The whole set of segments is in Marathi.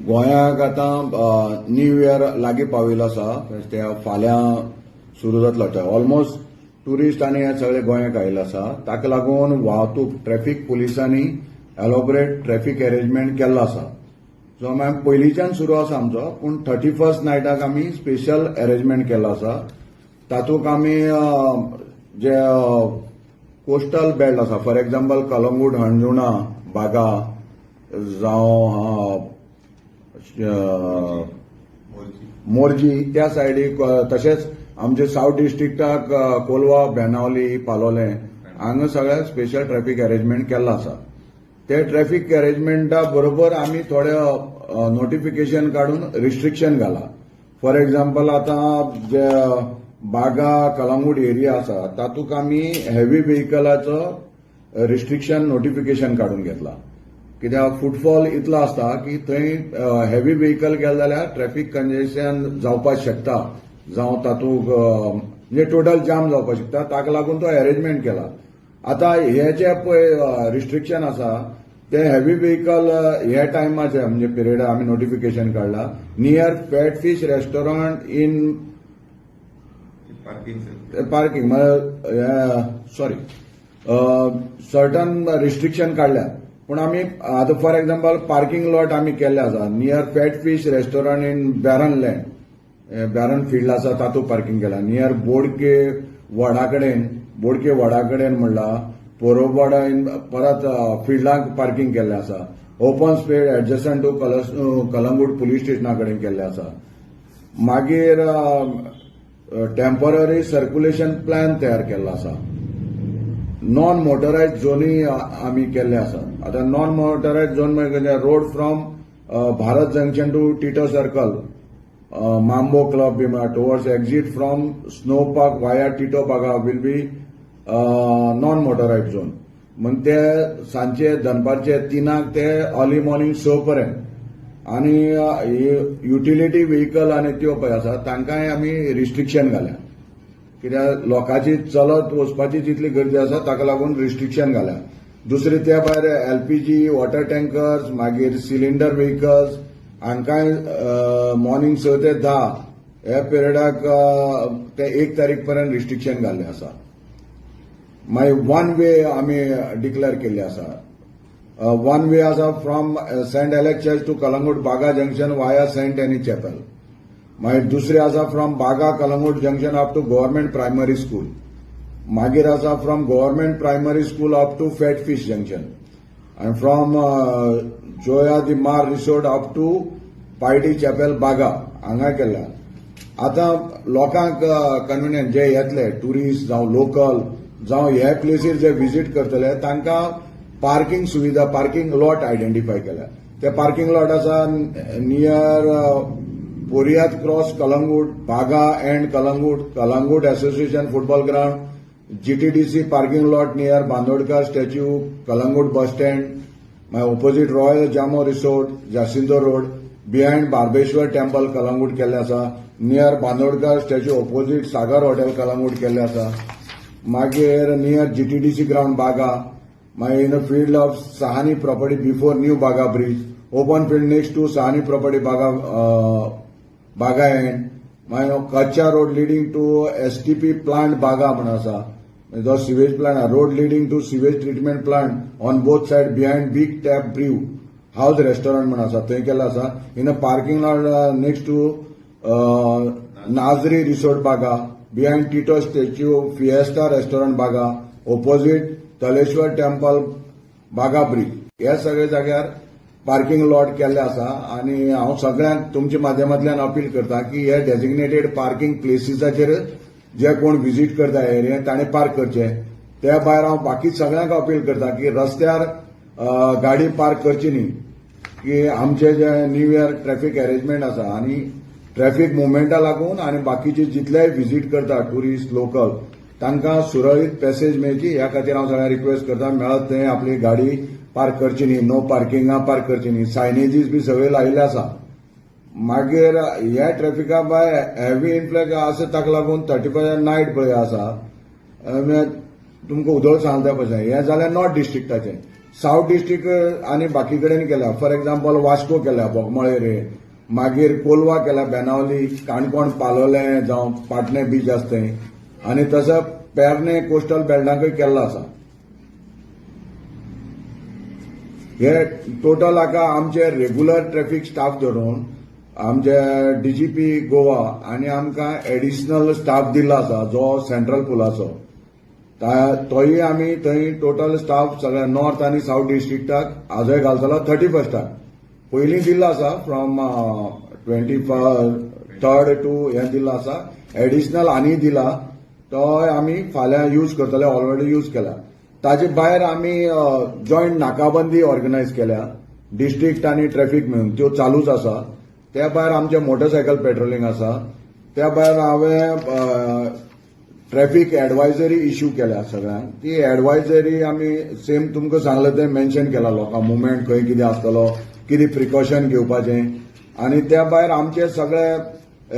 गोंयाक आतां न्यू इयर लागीं पाविल्लो आसा. ते फाल्यां सुरू जातलो. ते ऑलमोस्ट ट्युरिस्ट आनी हे सगळे गोंयाक आयिल्ले आसा. ताका लागून वाहतूक ट्रॅफिक पुलिसांनी एलोबरेट ट्रॅफिक अरेंजमेंट केल्लो आसा. सो आमी पयलींच्यान सुरू आसा आमचो, पूण 31st नायटाक आमी स्पेशल अरेंजमेंट केल्लो आसा. तातूंत आमी जे कोस्टल बेल्ट आसा, फॉर एक्झाम्पल कलंगूट, हणजुणा, बागा जावं मोर्जी त्या सायडीक, तशेंच आमचे साऊथ डिस्ट्रिक्टाक कोलवा, बेनावली, पालोलें हांगा सगळ्याक स्पेशल ट्रॅफिक अरेंजमेंट केल्लो आसा. ते ट्रॅफिक अरेंजमेंटा बरोबर आमी थोडे नोटिफिकेशन काडून रिस्ट्रिक्शन घाला. फॉर एक्झाम्पल आतां जे बागा, कलंगूट एरिया आसा तातूंत आमी हेवी व्हेकलाचो रिस्ट्रिक्शन नोटिफिकेशन काडून घेतला. कित्याक फुटफॉल इतलो आसता की थंय हेवी व्हेकल गेले जाल्यार ट्रॅफिक कंजेशन जावपाक शकता, जावं तातूंत म्हणजे टोटल जाम जावपाक शकता. ताका लागून तो अरेंजमेंट केला. आतां हे जे पळय रिस्ट्रिक्शन आसा ते हेवी व्हेकल हे टायमाचे म्हणजे पिरियड आमी नोटिफिकेशन काडला. Near fat fish restaurant in parking sorry certain restriction काडल्या. पूण आमी आतां फॉर एक्झाम्पल पार्किंग लॉट आमी केल्ले आसा. Near fat fish restaurant in baron land, baron field आसा तातूंत पार्किंग केला. नियर बोडके वडा कडेन म्हणला पोरोवाडा इन परत फिल्डाक पार्किंग केल्लें आसा. Open space adjacent to Calangute police स्टेशना कडेन केल्लें आसा. मागीर टेम्पररी सर्क्युलेशन प्लॅन तयार केल्लो आसा. नॉन मोटरायज्ड झोनूय आमी केल्ले आसा. आतां नॉन मोटरायज्ड झोन म्हणजे road from Bharat junction to Tito circle, Mambo club B towards exit from Snow Park via Tito Baga will be non motorized zone. मग ते सांजचे दनपारचे 3 ते अर्ली मॉर्निंग 6 पर्यंत. आनी युटिलिटी व्हेकल आनी त्यो पळय आसा तांकांय आमी रिस्ट्रिक्शन घाल्या. कित्याक लोकांची चलत वचपाची जितली गर्दी आसा ताका लागून रिस्ट्रिक्शन घाल्या. दुसरे त्या भायर एलपीजी, वॉटर टँकर्स, मागीर सिलिंडर व्हेकल्स हांकांय मॉर्निंग 6 ते 10 ह्या पिरियडाक ते 1 तारीख पर्यंत रिस्ट्रिक्शन घाल्लें आसा. मागीर वन वे आमी डिक्लेअर केल्ली आसा. वन वे आसा from Saint Alex church to Calangute Baga junction वाया सेंट एनी चॅपल. मागीर दुसरे आसा from Baga Calangute junction up to government primary school. मागीर आसा from government primary school up to Fat Fish junction. आनी from Joia di Mar resort up to Piety chapel Baga हांगा केल्या. आतां लोकांक कन्विनियंट जे येतले टुरिस्ट जावं लोकल जावं हे प्लेसीर जे विजीट करतले तांकां पार्किंग सुविधा, पार्किंग लॉट आयडेंटिफाय केल्या. ते पार्किंग लॉट आसा नियर पोरियात cross Calangute, Baga end Calangute association football ground, GTDC parking lot near Bandodkar statue, Calangute bus stand, मागीर ऑपोजिट रॉयल जामो रिसोर्ट, जासिंदो road, behind Barbeshwar temple Calangute केल्लें आसा. Near Bandodkar statue opposite Sagar hotel Calangute केल्लें आसा. मागीर नियर जीटीडीसी ग्राउंड बागा, मागीर in the field of Sahani property before new Baga bridge, open field next to Sahani property बागा एंड, मागीर कच्चा road leading to STP plant Baga म्हणून आसा. जो sewage plant road leading to sewage treatment plant on both side behind Big Tap Brew House restaurant म्हणून आसा थंय केल्लो आसा. In a parking lot next to Nazri resort Baga, behind Tito statue Fiesta restaurant Baga, opposite Taleshwar temple Baga bridge. हे सगळे जाग्यार पार्किंग लॉट केल्ले आसा. आनी हांव सगळ्यांक तुमच्या माध्यमांतल्यान अपील करता की हे डेजिग्नेटेड पार्किंग प्लेसीसाचेर जे कोण विजीट करता एरियेंत ताणें पार्क करचे. त्या भायर हांव बाकी सगळ्यांक अपील करता की रस्त्यार गाडी पार्क करची न्ही. की आमचे जे न्यू इयर ट्रॅफिक अरेंजमेंट आसा आनी ट्रॅफिक मुवमेंटा लागून आनी बाकीचे जितलेय विजीट करता टुरिस्ट लोकल तांकां सुरळीत पॅसेज मेळची ह्या खातीर हांव सगळ्यांक रिक्वेस्ट करता. मेळत थंय आपली गाडी पार्क करची न्ही, नो पार्किंगा पार्क करची न्ही. सायनेजीस बी सगळे लायिल्ले आसा. मागीर ह्या ट्रॅफिका भायर हेवी इन्फ्लॅक्स आसा ताका लागून 31 नायट पळय आसा तुमकां उदळ सांगता पळय हें जालें नॉर्थ डिस्ट्रिक्टाचें. साऊथ डिस्ट्रिक्ट आनी बाकी कडेन केल्या. फॉर एक्झाम्पल वास्को केल्या, बोगमाळे रे, मागीर कोलवा केल्या, बेनावली, काणकोण, पालोले जावं पाटणे बीच आसा थंय, आनी तसो पेरने कोस्टल बेल्टांकय केल्लो आसा. हे टोटल हाका आमचे रेग्युलर ट्रॅफिक स्टाफ धरून आमचे डीजीपी गोवा आनी आमकां एडिशनल स्टाफ दिल्लो आसा जो सेंट्रल पुलाचो. तोय आमी थंय टोटल स्टाफ सगळ्या नॉर्थ आनी साऊथ डिस्ट्रिक्टाक आजय घालतलो 31st. पयलीं दिल्लो आसा फ्रॉम 23rd टू हे दिल्लो आसा. एडिशनल आनी दिला तो आमी फाल्यां यूज करतले, ऑलरेडी यूज केला. ताजे भायर आमी जॉयंट नाकाबंदी ऑर्गनायज केल्या, डिस्ट्रिक्ट आनी ट्रॅफिक मेळून, त्यो चालूच आसा. त्या भायर आमचे मोटरसायकल पेट्रोलिंग आसा. त्या भायर हांवें ट्रॅफिक एडवायझरी इश्यू केल्या सगळ्यांक. ती एडवायझरी आमी सेम तुमकां सांगलें तें मेन्शन केलां, लोकां मुवमेंट खंय कितें आसतलो, कितें प्रिकॉशन घेवपाचें. आनी त्या भायर आमचे सगळे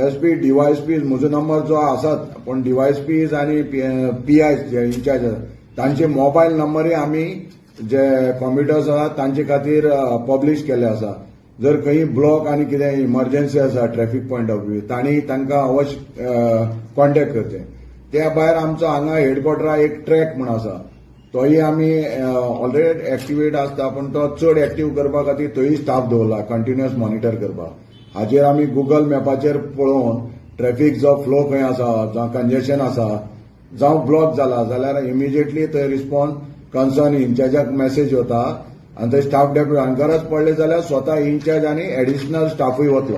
एसपी, डीवायएसपी, म्हजो नंबर जो आसात, पण डीवायएसपीज आनी पीआय जे इन्चार्ज आसात तांचे मोबायल नंबरय आमी जे कॉम्प्युटर्स आसात तांचे खातीर पब्लीश केले आसा. जर खंय ब्लॉक आनी कितें इमर्जन्सी आसा ट्रॅफिक पॉयंट ऑफ व्यू तांणी तांकां अवश्य कॉन्टॅक्ट करचें. त्या भायर आमचो हांगा हेडक्वॉर्टराक एक ट्रॅक म्हूण आसा, तोय आमी ऑलरेडी एक्टिवेट आसता, पण तो चड एक्टीव करपा खातीर थंय स्टाफ दवरला कंटिन्युअस मॉनिटर करपाक. हाचेर आमी गुगल मॅपाचेर पळोवन ट्रॅफिक जो फ्लो खंय आसा, जावं कंजेशन आसा, जावं ब्लॉक जाला जाल्यार इमिजिएटली थंय रिस्पॉन्स कन्सर्न इन्चार्जाक मेसेज वता आनी थंय स्टाफ डेप्युटी गरज पडले जाल्यार स्वता इन्चार्ज आनी एडिशनल स्टाफूय वतलो.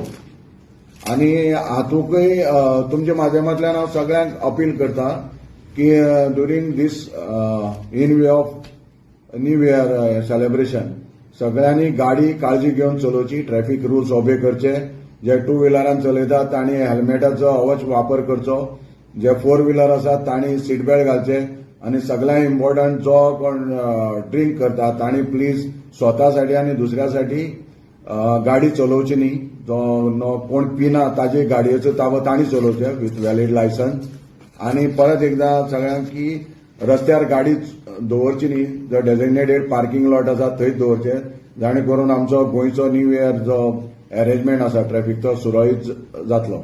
आनी हातूंकय तुमच्या माध्यमांतल्यान हांव सगळ्यांक अपील करता की during this in way of New Year celebration सगळ्यांनी गाडी काळजी घेवन चलोवची, ट्रॅफिक रूल्स ओबे करचे. जे टू व्हिलरान चलयतात तांणी हेल्मेटाचो अवश्य वापर करचो. जे फोर व्हिलर आसात तांणी सीट बेल्ट घालचे. आनी सगळ्यांत इम्पॉर्टंट जो कोण ड्रिंक करता तांणी प्लीज स्वता साठी आनी दुसऱ्या साठी गाडी चलोवची न्ही. जो कोण पिना ताजे गाडयेचो ताबो तांणी चलोवचे विथ वॅलीड लायसन्स. आनी परत एकदां सगळ्यांक की रस्त्यार गाडी दवरची न्ही. जो डेझिग्नेटेड पार्किंग लॉट आसा थंय दवरचे, जाणे करून आमचो गोंयचो न्यू इयर जो अरेंजमेंट आसा ट्रॅफिक तो सुरळीत जातलो.